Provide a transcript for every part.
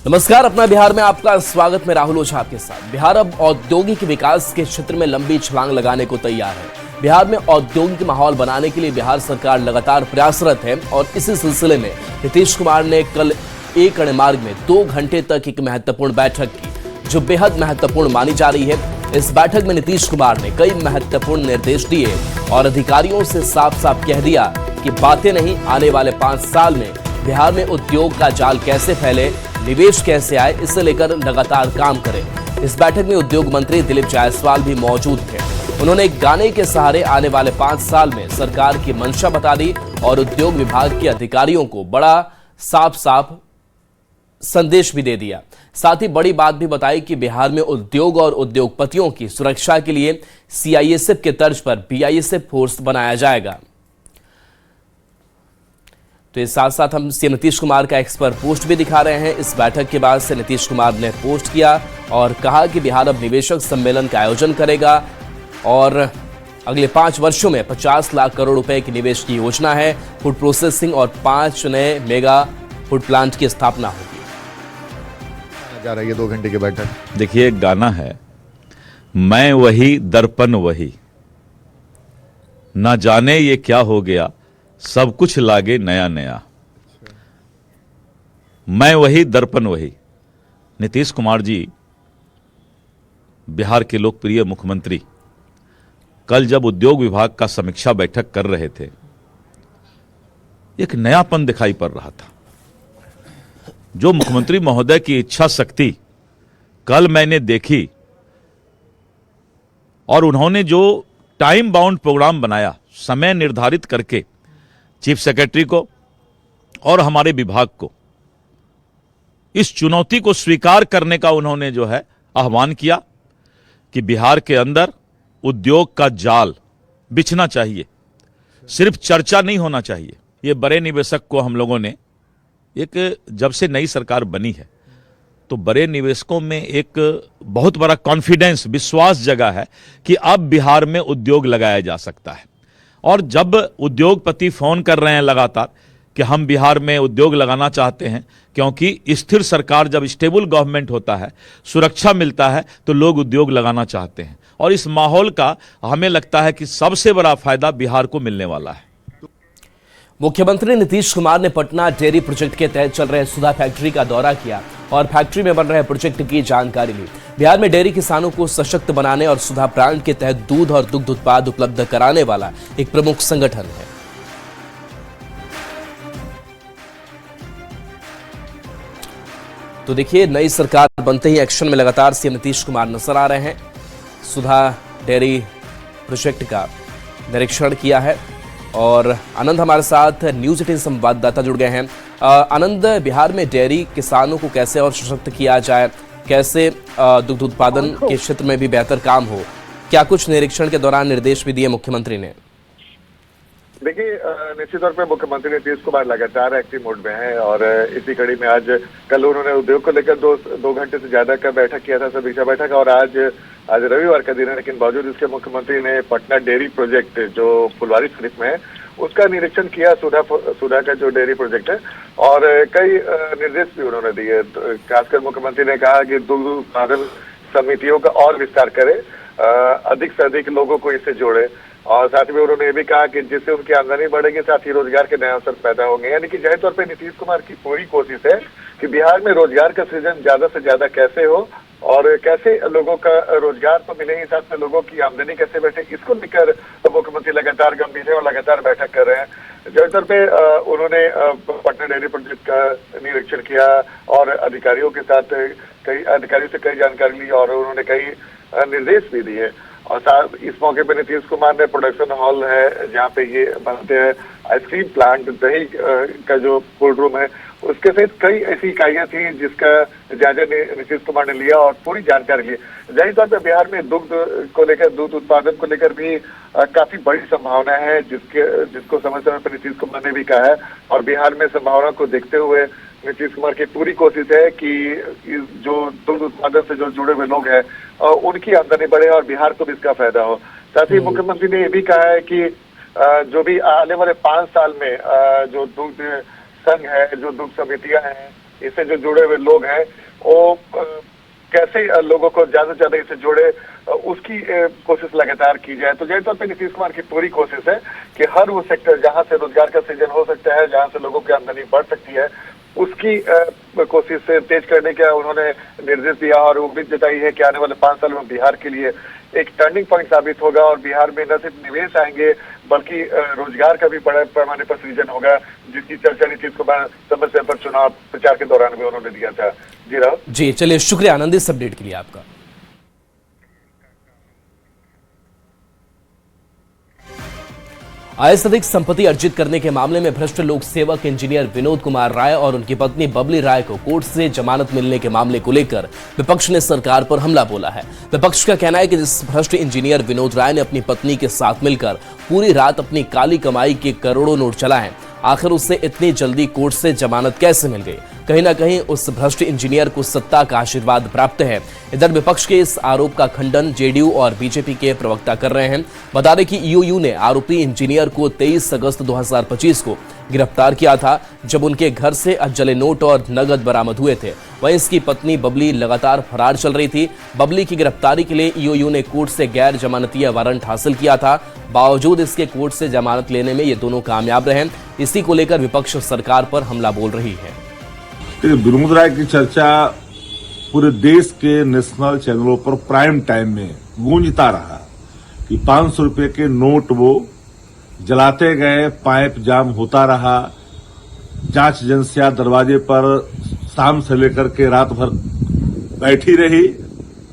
नमस्कार, अपना बिहार में आपका स्वागत। मैं राहुल ओझा आपके साथ। बिहार अब औद्योगिक विकास के क्षेत्र में लंबी छलांग लगाने को तैयार है। बिहार में औद्योगिक माहौल बनाने के लिए बिहार सरकार लगातार प्रयासरत है और इसी सिलसिले में नीतीश कुमार ने कल एक मार्ग में 2 घंटे तक एक महत्वपूर्ण बैठक की, जो बेहद महत्वपूर्ण मानी जा रही है। इस बैठक में नीतीश कुमार ने कई महत्वपूर्ण निर्देश दिए और अधिकारियों से साफ साफ कह दिया कि बातें नहीं, आने वाले 5 साल में बिहार में उद्योग का जाल कैसे फैले, निवेश कैसे आए, इसे लेकर लगातार काम करें। इस बैठक में उद्योग मंत्री दिलीप जायसवाल भी मौजूद थे। उन्होंने एक गाने के सहारे आने वाले 5 साल में सरकार की मंशा बता दी और उद्योग विभाग के अधिकारियों को बड़ा साफ साफ संदेश भी दे दिया। साथ ही बड़ी बात भी बताई कि बिहार में उद्योग और उद्योगपतियों की सुरक्षा के लिए सीआईएसएफ के तर्ज पर बीआईएसएफ फोर्स बनाया जाएगा। तो इस साथ साथ हम सीएम नीतीश कुमार का एक्सपर्ट पोस्ट भी दिखा रहे हैं। इस बैठक के बाद से नीतीश कुमार ने पोस्ट किया और कहा कि बिहार अब निवेशक सम्मेलन का आयोजन करेगा और अगले 5 वर्षों में 50 लाख करोड़ रुपए की निवेश की योजना है। फूड प्रोसेसिंग और 5 नए मेगा फूड प्लांट की स्थापना होगी। जा रही है 2 घंटे की बैठक। देखिए, एक गाना है, मैं वही दर्पण वही, ना जाने ये क्या हो गया, सब कुछ लागे नया नया। मैं वही दर्पण वही। नीतीश कुमार जी, बिहार के लोकप्रिय मुख्यमंत्री, कल जब उद्योग विभाग का समीक्षा बैठक कर रहे थे, एक नयापन दिखाई पड़ रहा था। जो मुख्यमंत्री महोदय की इच्छा शक्ति कल मैंने देखी और उन्होंने जो टाइम बाउंड प्रोग्राम बनाया, समय निर्धारित करके चीफ सेक्रेटरी को और हमारे विभाग को इस चुनौती को स्वीकार करने का उन्होंने जो है आह्वान किया कि बिहार के अंदर उद्योग का जाल बिछना चाहिए, सिर्फ चर्चा नहीं होना चाहिए। ये बड़े निवेशक को हम लोगों ने जब से नई सरकार बनी है तो बड़े निवेशकों में एक बहुत बड़ा कॉन्फिडेंस, विश्वास जगा है कि अब बिहार में उद्योग लगाया जा सकता है। और जब उद्योगपति फोन कर रहे हैं लगातार कि हम बिहार में उद्योग लगाना चाहते हैं, क्योंकि स्थिर सरकार, जब स्टेबल गवर्नमेंट होता है, सुरक्षा मिलता है, तो लोग उद्योग लगाना चाहते हैं। और इस माहौल का हमें लगता है कि सबसे बड़ा फायदा बिहार को मिलने वाला है। मुख्यमंत्री नीतीश कुमार ने पटना डेयरी प्रोजेक्ट के तहत चल रहे सुधा फैक्ट्री का दौरा किया और फैक्ट्री में बन रहे प्रोजेक्ट की जानकारी ली। बिहार में डेयरी किसानों को सशक्त बनाने और सुधा ब्रांड के तहत दूध और दुग्ध उत्पाद उपलब्ध कराने वाला एक प्रमुख संगठन है। तो देखिए, नई सरकार बनते ही एक्शन में लगातार सीएम नीतीश कुमार नजर आ रहे हैं। सुधा डेयरी प्रोजेक्ट का निरीक्षण किया है और आनंद हमारे साथ न्यूज 18 संवाददाता जुड़ गए हैं। आनंद, बिहार में डेयरी किसानों को कैसे और सशक्त किया जाए, कैसे दुग्ध उत्पादन के क्षेत्र में भी बेहतर काम हो, क्या कुछ निरीक्षण के दौरान निर्देश भी दिए मुख्यमंत्री ने? देखिए, निश्चित तौर पे मुख्यमंत्री नीतीश कुमार लगातार एक्टिव मोड में है और इसी कड़ी में आज कल उन्होंने उद्योग को लेकर 2 घंटे से ज्यादा का बैठक किया था, समीक्षा बैठक। और आज रविवार का दिन है, लेकिन बावजूद इसके मुख्यमंत्री ने पटना डेयरी प्रोजेक्ट जो फुलवारी शरीफ में है उसका निरीक्षण किया, सुधा का जो डेयरी प्रोजेक्ट है, और कई निर्देश भी उन्होंने दिए। खासकर मुख्यमंत्री ने कहा कि दुग्ध उत्पादन समितियों का और विस्तार करे, अधिक से अधिक लोगों को इससे जोड़े, और साथ में उन्होंने ये भी कहा कि जिससे उनकी आमदनी बढ़ेगी, साथ ही रोजगार के नए अवसर पैदा होंगे। यानी कि जाहिर तौर पर नीतीश कुमार की पूरी कोशिश है कि बिहार में रोजगार का सृजन ज्यादा से ज्यादा कैसे हो और कैसे लोगों का रोजगार तो मिले ही, साथ में लोगों की आमदनी कैसे बैठे, इसको लेकर मुख्यमंत्री लगातार गंभीर है और लगातार बैठक कर रहे हैं। जाहिर तौर पे उन्होंने पटना डेयरी प्रोजेक्ट का निरीक्षण किया और अधिकारियों के साथ कई अधिकारियों से कई जानकारी ली और उन्होंने कई निर्देश भी दिए। और साथ इस मौके पर नीतीश कुमार ने प्रोडक्शन हॉल है जहाँ पे ये बनते हैं आइसक्रीम प्लांट, दही का जो कोल्ड रूम है, उसके सहित कई ऐसी इकाइयां थी जिसका जायजा नीतीश कुमार ने लिया और पूरी जानकारी ली। जाहिर तौर पर बिहार में दुग्ध को लेकर, दूध उत्पादन को लेकर भी काफी बड़ी संभावना है, जिसको समय समय पर नीतीश कुमार ने भी कहा है। और बिहार में संभावना को देखते हुए नीतीश कुमार की पूरी कोशिश है कि जो दुग्ध उत्पादन से जो जुड़े हुए लोग हैं उनकी आमदनी बढ़े और बिहार को भी इसका फायदा हो। साथ ही मुख्यमंत्री ने ये भी कहा है कि जो भी आने वाले 5 साल में जो दुग्ध संघ है, जो दुग्ध समितियां हैं, इससे जो जुड़े हुए लोग हैं वो कैसे लोगों को ज्यादा से ज्यादा इससे जोड़े, उसकी कोशिश लगातार की जाए। तो जाहिर तौर पर नीतीश कुमार की पूरी कोशिश है कि हर वो सेक्टर जहां से रोजगार का सृजन हो सकता है, जहां से लोगों की आमदनी बढ़ सकती है, उसकी कोशिश से तेज करने का उन्होंने निर्देश दिया और उम्मीद जताई है कि आने वाले 5 साल में बिहार के लिए एक टर्निंग पॉइंट साबित होगा और बिहार में न सिर्फ निवेश आएंगे बल्कि रोजगार का भी बड़े पैमाने पर सृजन होगा, जिसकी चर्चा नीतीश कुमार समय समय पर चुनाव प्रचार के दौरान भी उन्होंने दिया था। जी राहुल जी, चलिए शुक्रिया आनंद इस अपडेट के लिए आपका। आय से अधिक संपत्ति अर्जित करने के मामले में भ्रष्ट लोक सेवक इंजीनियर विनोद कुमार राय और उनकी पत्नी बबली राय को कोर्ट से जमानत मिलने के मामले को लेकर विपक्ष ने सरकार पर हमला बोला है। विपक्ष का कहना है कि जिस भ्रष्ट इंजीनियर विनोद राय ने अपनी पत्नी के साथ मिलकर पूरी रात अपनी काली कमाई के करोड़ों नोट चलाए, आखिर उससे इतनी जल्दी कोर्ट से जमानत कैसे मिल गई? कहीं ना कहीं उस भ्रष्ट इंजीनियर को सत्ता का आशीर्वाद प्राप्त है। इधर विपक्ष के इस आरोप का खंडन जेडीयू और बीजेपी के प्रवक्ता कर रहे हैं। बता दें कि ईओयू ने आरोपी इंजीनियर को 23 अगस्त 2025 को गिरफ्तार किया था, जब उनके घर से जले नोट और नगद बरामद हुए थे। वहीं इसकी पत्नी बबली लगातार फरार चल रही थी। बबली की गिरफ्तारी के लिए ईओयू ने कोर्ट से गैर जमानतीय वारंट हासिल किया था। बावजूद इसके कोर्ट से जमानत लेने में ये दोनों कामयाब रहे। इसी को लेकर विपक्ष सरकार पर हमला बोल रही है। विनोद राय की चर्चा पूरे देश के नेशनल चैनलों पर प्राइम टाइम में गूंजता रहा कि 500 रुपए के नोट वो जलाते गए, पाइप जाम होता रहा, जांच एजेंसियां दरवाजे पर शाम से लेकर के रात भर बैठी रही,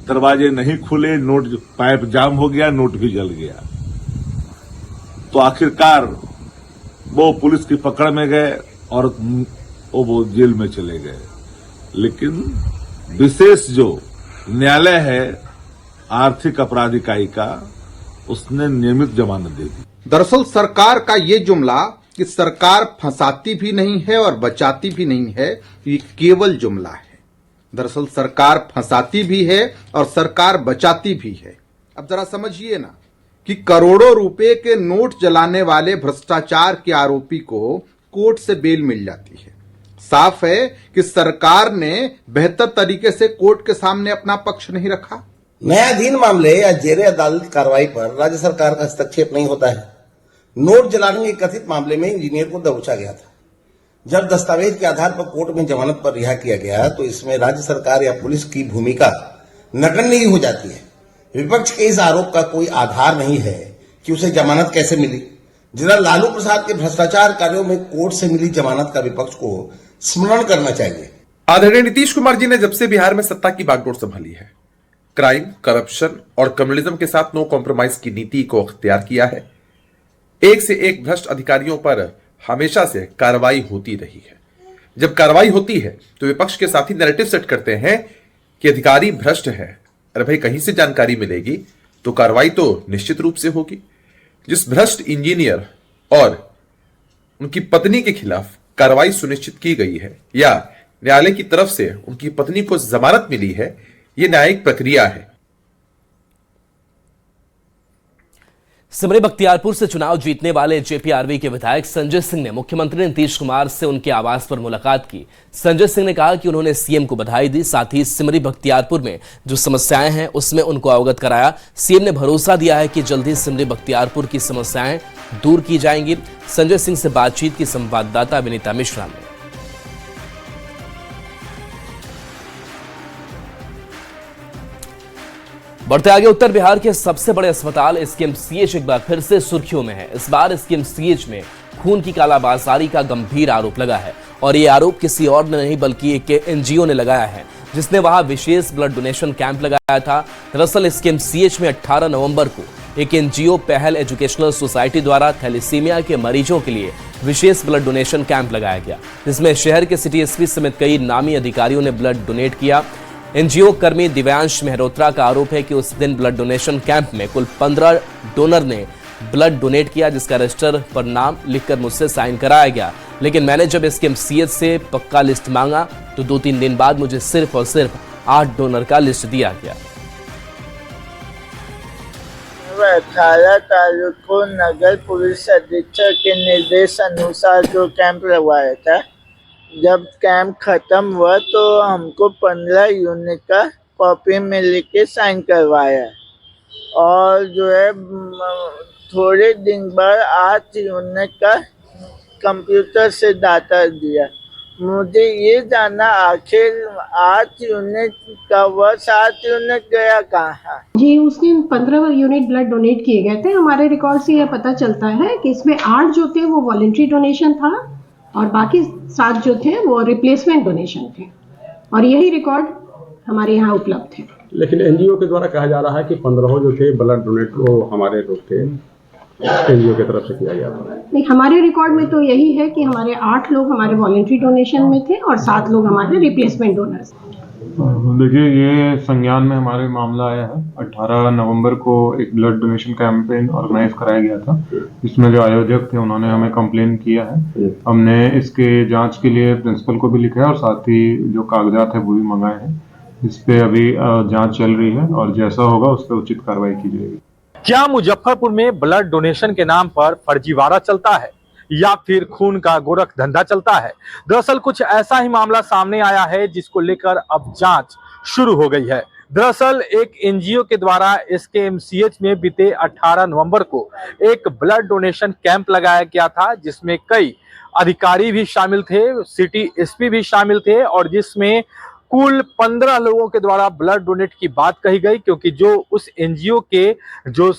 दरवाजे नहीं खुले, नोट पाइप जाम हो गया, नोट भी जल गया। तो आखिरकार वो पुलिस की पकड़ में गए और वो जेल में चले गए। लेकिन विशेष जो न्यायालय है आर्थिक अपराध इकाई का, उसने नियमित जमानत दे दी। दरअसल सरकार का ये जुमला कि सरकार फंसाती भी नहीं है और बचाती भी नहीं है, ये केवल जुमला है। दरअसल सरकार फंसाती भी है और सरकार बचाती भी है। अब जरा समझिए ना कि करोड़ों रुपए के नोट जलाने वाले भ्रष्टाचार के आरोपी को कोर्ट से बेल मिल जाती है। साफ है कि सरकार ने बेहतर तरीके से कोर्ट के सामने अपना पक्ष नहीं रखा। न्यायाधीन मामले या जेरे अदालत कार्रवाई पर राज्य सरकार का हस्तक्षेप नहीं होता है। नोट जलाने के कथित मामले में इंजीनियर को दबोचा गया था। जब दस्तावेज के आधार पर कोर्ट में जमानत पर रिहा किया गया तो इसमें राज्य सरकार या पुलिस की भूमिका नगण्य हो जाती है। विपक्ष के इस आरोप का कोई आधार नहीं है कि उसे जमानत कैसे मिली। जरा लालू प्रसाद के भ्रष्टाचार कार्यों में कोर्ट से मिली जमानत का विपक्ष को स्मरण करना चाहिए। आदरणीय नीतीश कुमार जी ने जब से बिहार में सत्ता की बागडोर संभाली है, क्राइम, करप्शन और कम्युनिज्म के साथ नो कॉम्प्रोमाइज की नीति को अख्तियार किया है। एक से एक भ्रष्ट अधिकारियों पर हमेशा से कार्रवाई होती रही है। जब कार्रवाई होती है तो विपक्ष के साथी नैरेटिव सेट करते हैं कि अधिकारी भ्रष्ट है। अरे भाई, कहीं से जानकारी मिलेगी तो कार्रवाई तो निश्चित रूप से होगी। जिस भ्रष्ट इंजीनियर और उनकी पत्नी के खिलाफ कार्रवाई सुनिश्चित की गई है या न्यायालय की तरफ से उनकी पत्नी को जमानत मिली है, यह न्यायिक प्रक्रिया है। सिमरी बख्तियारपुर से चुनाव जीतने वाले जेपीआरवी के विधायक संजय सिंह ने मुख्यमंत्री नीतीश कुमार से उनके आवास पर मुलाकात की। संजय सिंह ने कहा कि उन्होंने सीएम को बधाई दी, साथ ही सिमरी बख्तियारपुर में जो समस्याएं हैं उसमें उनको अवगत कराया। सीएम ने भरोसा दिया है कि जल्द ही सिमरी बख्तियारपुर की समस्याएं दूर की जाएंगी। संजय सिंह से बातचीत की संवाददाता विनीता मिश्रा ने। बढ़ते आगे, उत्तर बिहार के सबसे बड़े अस्पताल एसकेएमसीएच एक बार फिर से सुर्खियों में है। इस बार एसकेएमसीएच में खून की कालाबाजारी का गंभीर आरोप लगा है और ये आरोप किसी और ने नहीं बल्कि एक एनजीओ ने लगाया है, जिसने वहां विशेष ब्लड डोनेशन कैंप लगाया था। दरअसल एसकेएमसीएच में 18 नवंबर को एक एनजीओ पहल एजुकेशनल सोसाइटी द्वारा थैलेसीमिया के मरीजों के लिए विशेष ब्लड डोनेशन कैंप लगाया गया, जिसमें शहर के सिटी एसपी समेत कई नामी अधिकारियों ने ब्लड डोनेट किया। एनजीओ कर्मी दिव्यांश मेहरोत्रा का आरोप है कि उस दिन ब्लड डोनेशन कैंप में कुल 15 डोनर ने ब्लड डोनेट किया, जिसका रजिस्टर पर नाम लिखकर मुझसे साइन कराया गया। लेकिन मैंने जब एसकेएमसीएच से पक्का लिस्ट मांगा तो 2-3 दिन बाद मुझे सिर्फ और सिर्फ 8 डोनर का लिस्ट दिया गया। 18 तारीख को नगर पुलिस अधीक्षक के निर्देश अनुसार जो कैंप लगवाया था जब कैंप खत्म हुआ तो हमको 15 यूनिट का कॉपी में लिख के साइन करवाया और जो है थोड़े दिन बाद 8 यूनिट का कंप्यूटर से डाटा दिया। मुझे ये जानना आखिर 8 यूनिट का हुआ, 7 यूनिट गया कहाँ? जी, उस दिन 15 यूनिट ब्लड डोनेट किए गए थे। हमारे रिकॉर्ड से यह पता चलता है कि इसमें 8 जो थे वो वॉलंटरी डोनेशन था और बाकी 7 जो थे वो रिप्लेसमेंट डोनेशन थे और यही रिकॉर्ड हमारे यहाँ उपलब्ध है। लेकिन एनजीओ के द्वारा कहा जा रहा है कि 15 जो थे ब्लड डोनेट वो हमारे लोग थे, एनजीओ की तरफ से किया गया था। नहीं, हमारे रिकॉर्ड में तो यही है कि हमारे 8 लोग हमारे वॉलंटरी डोनेशन में थे और 7 लोग हमारे रिप्लेसमेंट डोनर्स। देखिए, ये संज्ञान में हमारे मामला आया है। 18 नवंबर को एक ब्लड डोनेशन कैंपेन ऑर्गेनाइज कराया गया था। इसमें जो आयोजक थे उन्होंने हमें कंप्लेन किया है। हमने इसके जांच के लिए प्रिंसिपल को भी लिखा है और साथ ही जो कागजात है वो भी मंगाए हैं। इस पे अभी जांच चल रही है और जैसा होगा उस पर उचित कार्रवाई की जाएगी। क्या मुजफ्फरपुर में ब्लड डोनेशन के नाम पर फर्जीवाड़ा चलता है या फिर खून का गोरख धंधा चलता है? दरअसल कुछ ऐसा ही मामला सामने आया है जिसको लेकर अब जांच शुरू हो गई है। दरअसल एक एनजीओ के द्वारा एसकेएमसीएच में बीते 18 नवंबर को एक ब्लड डोनेशन कैंप लगाया गया था जिसमें कई अधिकारी भी शामिल थे, सिटी एसपी भी शामिल थे और जिसमें कुल 15 लोगों के द्वारा ब्लड डोनेट की बात कही गई, क्योंकि जो उस एनजीओ के जो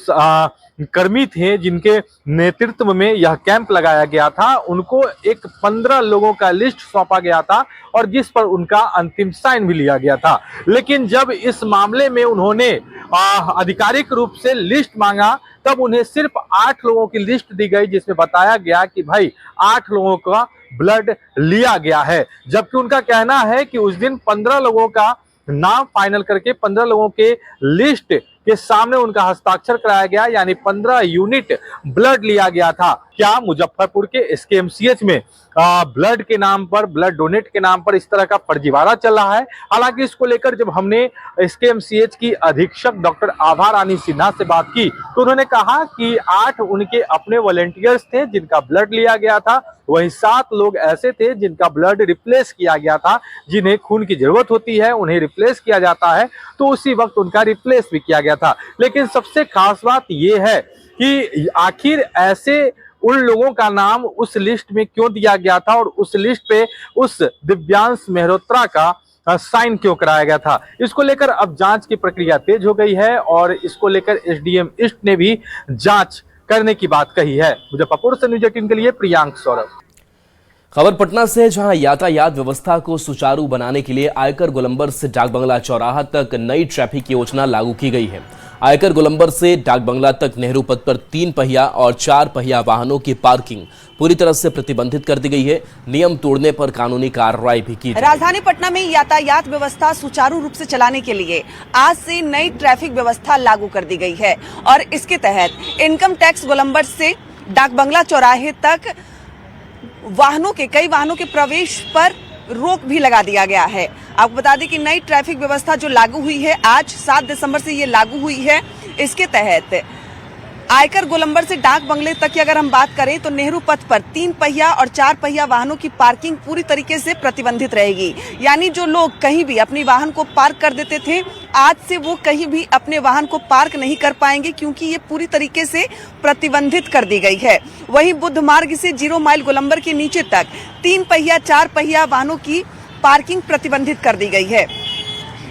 कर्मी थे जिनके नेतृत्व में यह कैंप लगाया गया था उनको एक 15 लोगों का लिस्ट सौंपा गया था और जिस पर उनका अंतिम साइन भी लिया गया था। लेकिन जब इस मामले में उन्होंने आधिकारिक रूप से लिस्ट मांगा तब उन्हें सिर्फ 8 लोगों की लिस्ट दी गई जिसमें बताया गया कि भाई 8 लोगों का ब्लड लिया गया है, जबकि उनका कहना है कि उस दिन 15 लोगों का नाम फाइनल करके 15 लोगों के लिस्ट के सामने उनका हस्ताक्षर कराया गया, यानी 15 यूनिट ब्लड लिया गया था। क्या मुजफ्फरपुर के एसकेएमसीएच में ब्लड के नाम पर, ब्लड डोनेट के नाम पर इस तरह का फर्जीवाड़ा चल रहा है? हालांकि इसको लेकर जब हमने एसकेएमसीएच की अधीक्षक डॉक्टर आभा रानी सिन्हा से बात की तो उन्होंने कहा कि 8 उनके अपने वॉलंटियर्स थे जिनका ब्लड लिया गया था, वहीं 7 लोग ऐसे थे जिनका ब्लड रिप्लेस किया गया था, जिन्हें खून की जरूरत होती है उन्हें रिप्लेस किया जाता है, तो उसी वक्त उनका रिप्लेस भी किया गया था। लेकिन सबसे खास बात यह है कि आखिर ऐसे उन लोगों का नाम उस लिस्ट में क्यों दिया गया था और उस लिस्ट पे उस दिव्यांश मेहरोत्रा का साइन क्यों कराया गया था? इसको लेकर अब जांच की प्रक्रिया तेज हो गई है और इसको लेकर एसडीएम ईस्ट ने भी जांच करने की बात कही है। मुजफ्फरपुर से न्यूज 18 के लिए प्रियांक सौरभ। खबर पटना से, जहां यातायात व्यवस्था को सुचारू बनाने के लिए आयकर गोलंबर से डाक बंगला चौराहा तक नई ट्रैफिक योजना लागू की गई है। आयकर गोलंबर से डाक बंगला तक नेहरू पथ पर 3 पहिया और 4 पहिया वाहनों की पार्किंग पूरी तरह से प्रतिबंधित कर दी गई है। नियम तोड़ने पर कानूनी कार्रवाई भी की जाएगी। राजधानी पटना में यातायात व्यवस्था सुचारू रूप से चलाने के लिए आज से नई ट्रैफिक व्यवस्था लागू कर दी गई है और इसके तहत इनकम टैक्स गोलंबर से डाक बंगला चौराहे तक कई वाहनों के प्रवेश पर रोक भी लगा दिया गया है। आपको बता दें कि नई ट्रैफिक व्यवस्था जो लागू हुई है आज 7 दिसंबर से ये लागू हुई है। इसके तहत आयकर गोलंबर से डाक बंगले तक की अगर हम बात करें तो नेहरू पथ पर 3 पहिया और 4 पहिया वाहनों की पार्किंग पूरी तरीके से प्रतिबंधित रहेगी। यानी जो लोग कहीं भी अपनी वाहन को पार्क कर देते थे, आज से वो कहीं भी अपने वाहन को पार्क नहीं कर पाएंगे क्योंकि ये पूरी तरीके से प्रतिबंधित कर दी गई है। वहीं बुद्ध मार्ग से 0 माइल गोलंबर के नीचे तक 3 पहिया 4 पहिया वाहनों की पार्किंग प्रतिबंधित कर दी गई है।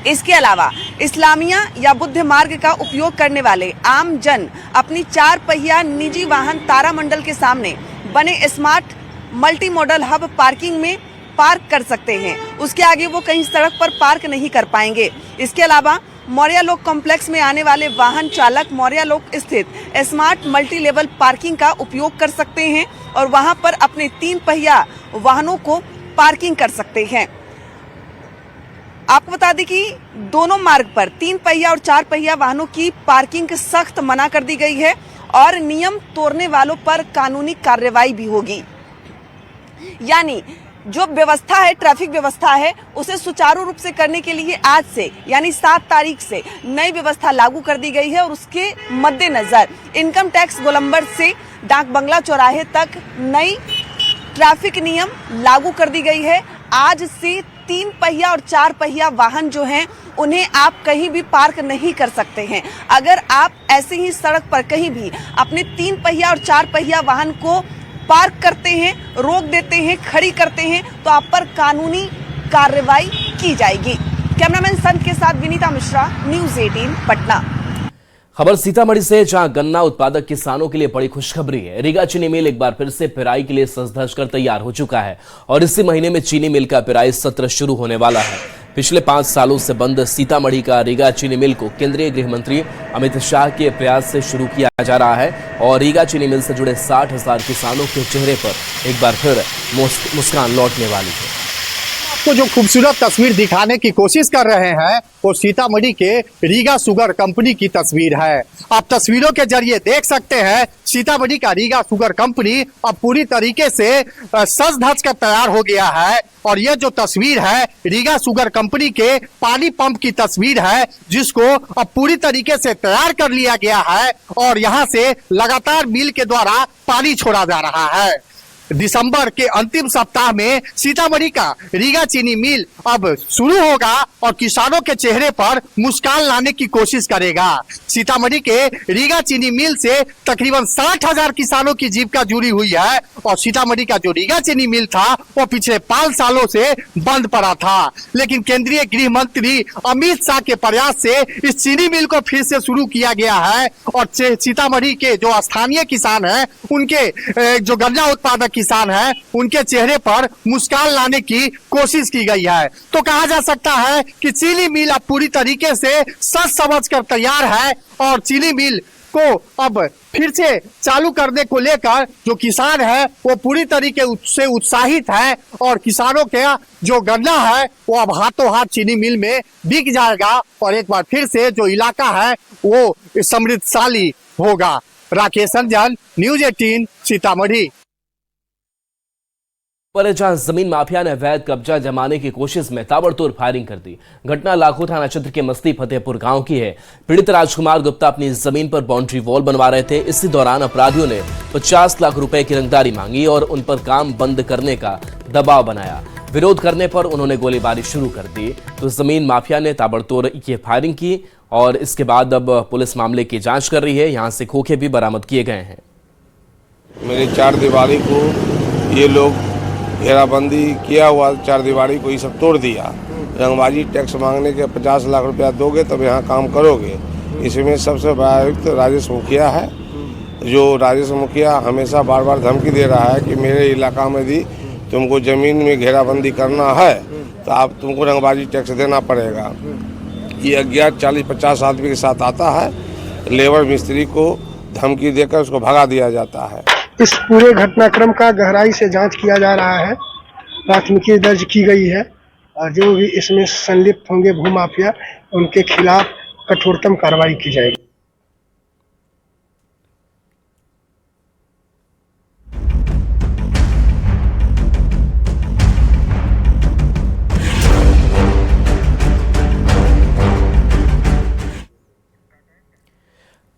इसके अलावा इस्लामिया या बुद्ध मार्ग का उपयोग करने वाले आम जन अपनी 4 पहिया निजी वाहन तारामंडल के सामने बने smart multi modal hub parking में पार्क कर सकते हैं। उसके आगे वो कहीं सड़क पर पार्क नहीं कर पाएंगे। इसके अलावा मौर्या लोक कॉम्प्लेक्स में आने वाले वाहन चालक मौर्या लोक स्थित स्मार्ट मल्टी लेवल पार्किंग का उपयोग कर सकते हैं और वहां पर अपने 3 पहिया वाहनों को पार्किंग कर सकते हैं। आपको बता दें कि दोनों मार्ग पर 3 पहिया और 4 पहिया वाहनों की पार्किंग सख्त मना कर दी गई है और नियम तोड़ने वालों पर कानूनी कार्रवाई भी होगी। यानी जो व्यवस्था है, ट्रैफिक व्यवस्था है, उसे सुचारू रूप से करने के लिए आज से यानी 7 तारीख से नई व्यवस्था लागू कर दी गई है और उसके मद्देनजर इनकम टैक्स गोलंबर से डाक बंगला चौराहे तक नई ट्रैफिक नियम लागू कर दी गई है। आज से 3 पहिया और 4 पहिया वाहन जो हैं उन्हें आप कहीं भी पार्क नहीं कर सकते हैं। अगर आप ऐसे ही सड़क पर कहीं भी अपने 3 पहिया और 4 पहिया वाहन को पार्क करते हैं, रोक देते हैं, खड़ी करते हैं तो आप पर कानूनी कार्रवाई की जाएगी। कैमरामैन संत के साथ विनीता मिश्रा, न्यूज़ 18 पटना। खबर सीतामढ़ी से, जहां गन्ना उत्पादक किसानों के लिए बड़ी खुशखबरी है। रीगा चीनी मिल एक बार फिर से पेराई के लिए सज धज कर तैयार हो चुका है और इसी महीने में चीनी मिल का पेराई सत्र शुरू होने वाला है। पिछले 5 सालों से बंद सीतामढ़ी का रीगा चीनी मिल को केंद्रीय गृह मंत्री अमित शाह के प्रयास से शुरू किया जा रहा है और रीगा चीनी मिल से जुड़े 60,000 किसानों के चेहरे पर एक बार फिर मुस्कान लौटने वाली है। आपको जो खूबसूरत तस्वीर दिखाने की कोशिश कर रहे हैं वो सीतामढ़ी के रीगा शुगर कंपनी की तस्वीर है। आप तस्वीरों के जरिए देख सकते हैं सीतामढ़ी का रीगा शुगर कंपनी अब पूरी तरीके से सज धज कर तैयार हो गया है और यह जो तस्वीर है रीगा शुगर कंपनी के पानी पंप की तस्वीर है, जिसको अब पूरी तरीके से तैयार कर लिया गया है और यहाँ से लगातार मिल के द्वारा पानी छोड़ा जा रहा है। दिसंबर के अंतिम सप्ताह में सीतामढ़ी का रीगा चीनी मिल अब शुरू होगा और किसानों के चेहरे पर मुस्कान लाने की कोशिश करेगा। सीतामढ़ी के रीगा चीनी मिल से तकरीबन 60,000 किसानों की जीविका जुड़ी हुई है और सीतामढ़ी का जो रीगा चीनी मिल था वो पिछले 5 सालों से बंद पड़ा था, लेकिन केंद्रीय गृह मंत्री अमित शाह के प्रयास से इस चीनी मिल को फिर से शुरू किया गया है और सीतामढ़ी के जो स्थानीय किसान हैं, उनके जो गन्ना उत्पादक किसान हैं, उनके चेहरे पर मुस्कान लाने की कोशिश की गई है। तो कहा जा सकता है कि चीनी मिल अब पूरी तरीके से सज समझ कर तैयार है और चीनी मिल को अब फिर से चालू करने को लेकर जो किसान है वो पूरी तरीके से उत्साहित है और किसानों के जो गन्ना है वो अब हाथों हाथ चीनी मिल में बिक जाएगा और एक बार फिर से जो इलाका है वो समृद्धशाली होगा। राकेश रंजन, न्यूज़ 18 सीतामढ़ी। पर जहां जमीन माफिया ने अवैध कब्जा जमाने की कोशिश में ताबड़तोड़ फायरिंग कर दी। घटना लाखों थाना क्षेत्र के मस्ती फतेहपुर गांव की है। पीड़ित राजकुमार गुप्ता अपनी जमीन पर बाउंड्री वॉल बनवा रहे थे। इसी दौरान अपराधियों ने 50 लाख रुपए की रंगदारी मांगी और उन पर काम बंद करने का दबाव बनाया। विरोध करने पर उन्होंने गोलीबारी शुरू कर दी तो जमीन माफिया ने ताबड़तोड़ ये फायरिंग की और इसके बाद अब पुलिस मामले की जांच कर रही है। यहाँ से खोखे भी बरामद किए गए हैं। मेरी 4 दीवारी को ये लोग घेराबंदी किया हुआ, 4 दीवारी को ये सब तोड़ दिया। रंगबाजी टैक्स मांगने के 50 लाख रुपया दोगे तब यहाँ काम करोगे। इसमें सबसे बड़ा आयुक्त राजेश मुखिया है, जो राजेश मुखिया हमेशा बार बार धमकी दे रहा है कि मेरे इलाका में भी तुमको ज़मीन में घेराबंदी करना है तो आप तुमको रंगबाजी टैक्स देना पड़ेगा। ये अज्ञात 40-50 आदमी के साथ आता है, लेबर मिस्त्री को धमकी देकर उसको भगा दिया जाता है। इस पूरे घटनाक्रम का गहराई से जांच किया जा रहा है। प्राथमिकी दर्ज की गई है और जो भी इसमें संलिप्त होंगे भूमाफिया, उनके खिलाफ कठोरतम कार्रवाई की जाएगी।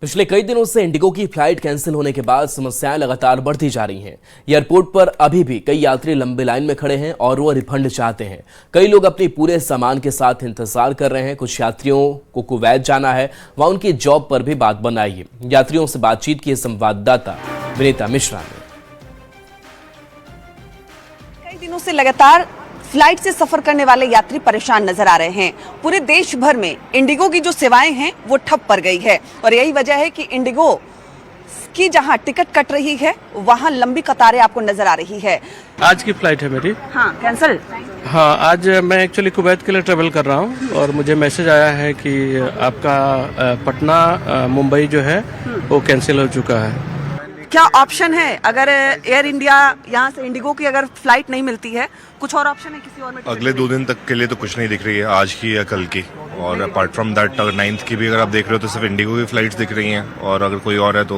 पिछले कई दिनों से इंडिगो की फ्लाइट कैंसिल होने के बाद समस्याएं लगातार बढ़ती जा रही हैं। एयरपोर्ट पर अभी भी कई यात्री लंबे लाइन में खड़े हैं और वो रिफंड चाहते हैं। कई लोग अपने पूरे सामान के साथ इंतजार कर रहे हैं। कुछ यात्रियों को कुवैत जाना है, वहां उनकी जॉब पर भी बात बनाई है। यात्रियों से बातचीत की संवाददाता विनीता मिश्रा ने। कई दिनों से लगातार फ्लाइट से सफर करने वाले यात्री परेशान नजर आ रहे हैं। पूरे देश भर में इंडिगो की जो सेवाएं हैं वो ठप पड़ गई है और यही वजह है कि इंडिगो की जहां टिकट कट रही है वहां लंबी कतारें आपको नजर आ रही है। आज की फ्लाइट है मेरी। हाँ, कैंसिल। हाँ, आज मैं एक्चुअली कुवैत के लिए ट्रेवल कर रहा हूँ और मुझे मैसेज आया है कि आपका पटना मुंबई जो है वो कैंसिल हो चुका है। क्या ऑप्शन है अगर एयर इंडिया यहाँ से इंडिगो की अगर फ्लाइट नहीं मिलती है, कुछ और ऑप्शन है किसी और में? अगले 2 दिन तक के लिए तो कुछ नहीं दिख रही है, आज की या कल की। और अपार्ट फ्रॉम दैट 9th की भी अगर आप देख रहे हो तो सिर्फ इंडिगो की फ्लाइट्स दिख रही हैं और अगर कोई और है तो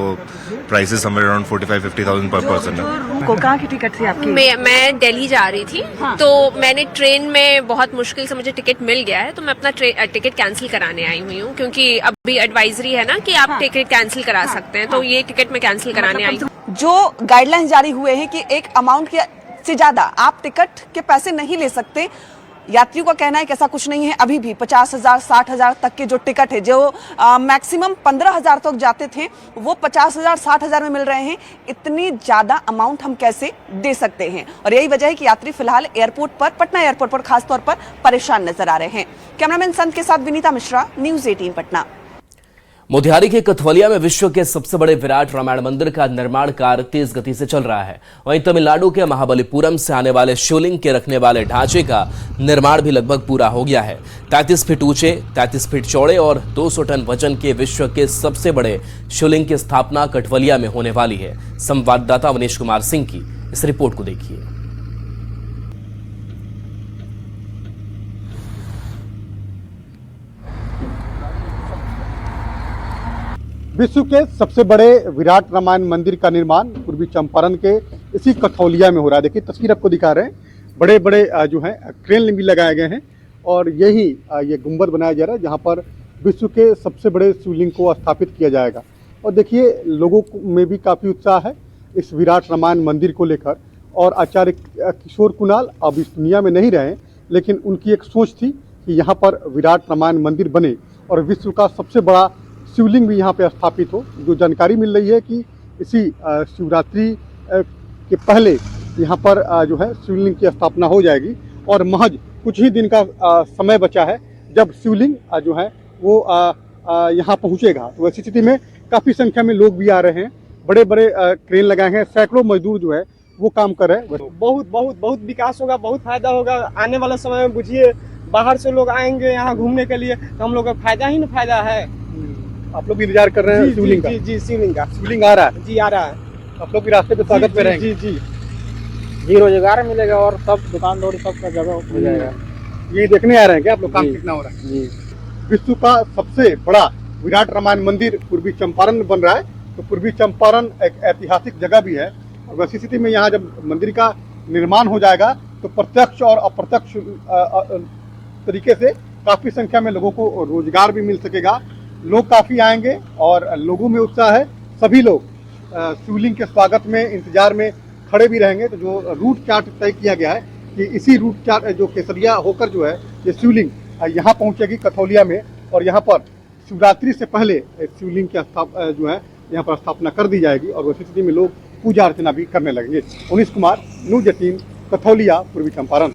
प्राइसेस समवेयर अराउंड 45-50,000 पर पर्सन है। कहाँ की टिकट थी आपकी? मैं दिल्ली जा रही थी। हाँ। तो मैंने ट्रेन में बहुत मुश्किल से मुझे टिकट मिल गया है तो मैं अपना टिकट कैंसिल कराने आई हुई हूँ, क्योंकि अभी एडवाइजरी है ना कि आप टिकट कैंसिल करा सकते हैं। तो ये टिकट मैं कैंसिल कराने आई हूँ। जो गाइडलाइंस जारी हुए हैं कि एक अमाउंट के से ज्यादा आप टिकट के पैसे नहीं ले सकते। यात्रियों का कहना है कि ऐसा कुछ नहीं है, अभी भी 50,000 60,000 तक के जो टिकट है, जो मैक्सिमम 15,000 तक जाते थे, वो 50,000 60,000 में मिल रहे हैं। इतनी ज्यादा अमाउंट हम कैसे दे सकते हैं? और यही वजह है कि यात्री फिलहाल एयरपोर्ट पर, पटना एयरपोर्ट पर खासतौर पर परेशान नजर आ रहे हैं। कैमरामैन संत के साथ विनीता मिश्रा, न्यूज 18 पटना। मोतिहारी के कथवलिया में विश्व के सबसे बड़े विराट रामायण मंदिर का निर्माण कार्य तेज गति से चल रहा है। वहीं तमिलनाडु के महाबलीपुरम से आने वाले शिवलिंग के रखने वाले ढांचे का निर्माण भी लगभग पूरा हो गया है। 33 फीट ऊंचे, 33 फीट चौड़े और 200 टन वजन के विश्व के सबसे बड़े शिवलिंग की स्थापना कथवलिया में होने वाली है। संवाददाता मनीष कुमार सिंह की इस रिपोर्ट को देखिए। विश्व के सबसे बड़े विराट रामायण मंदिर का निर्माण पूर्वी चंपारण के इसी कथौलिया में हो रहा है। देखिए तस्वीर आपको दिखा रहे हैं, बड़े बड़े जो है क्रेन भी लगाए गए हैं और यही ये गुंबद बनाया जा रहा है जहां पर विश्व के सबसे बड़े शिवलिंग को स्थापित किया जाएगा। और देखिए लोगों में भी काफ़ी उत्साह है इस विराट रामायण मंदिर को लेकर। और आचार्य किशोर कुणाल अब इस दुनिया में नहीं रहे, लेकिन उनकी एक सोच थी कि यहाँ पर विराट रामायण मंदिर बने और विश्व का सबसे बड़ा शिवलिंग भी यहाँ पे स्थापित हो। जो जानकारी मिल रही है कि इसी शिवरात्रि के पहले यहाँ पर जो है शिवलिंग की स्थापना हो जाएगी और महज कुछ ही दिन का समय बचा है जब शिवलिंग जो है वो यहाँ पहुँचेगा। तो ऐसी स्थिति में काफ़ी संख्या में लोग भी आ रहे हैं, बड़े बड़े क्रेन लगाए हैं, सैकड़ों मजदूर जो है वो काम कर रहे हैं। बहुत विकास होगा, बहुत फायदा होगा। आने वाले समय में बुझिए बाहर से लोग आएंगे यहाँ घूमने के लिए, तो हम लोग का फायदा ही ना फायदा है। आप लोग भी इंतजार कर रहे हैं शिवलिंग का? जी शिवलिंग का। शिवलिंग आ रहा है? जी आ रहा है। आप लोग भी रास्ते पे स्वागत में रहेंगे? जी रोजगार मिलेगा और सब दुकानदार सबका जगह हो जाएगा। ये देखने आ रहे हैं क्या आप लोग काम कितना हो रहा है? जी। विश्व का सबसे बड़ा विराट रामायण मंदिर पूर्वी चंपारण में बन रहा है। तो पूर्वी चंपारण एक ऐतिहासिक जगह भी है और वैसी स्थिति में यहाँ जब मंदिर का निर्माण हो जाएगा तो प्रत्यक्ष और अप्रत्यक्ष तरीके से काफी संख्या में लोगों को रोजगार भी मिल सकेगा। लोग काफी आएंगे और लोगों में उत्साह है। सभी लोग शिवलिंग के स्वागत में इंतजार में खड़े भी रहेंगे। तो जो रूट चार्ट तय किया गया है कि इसी रूट चार्ट जो केसरिया होकर जो है ये शिवलिंग यहाँ पहुँचेगी कथौलिया में और यहाँ पर शिवरात्रि से पहले शिवलिंग की जो है यहाँ पर स्थापना कर दी जाएगी और उसी स्थिति में लोग पूजा अर्चना भी करने लगेंगे। मनीष कुमार, न्यूज 18, कथौलिया, पूर्वी चंपारण।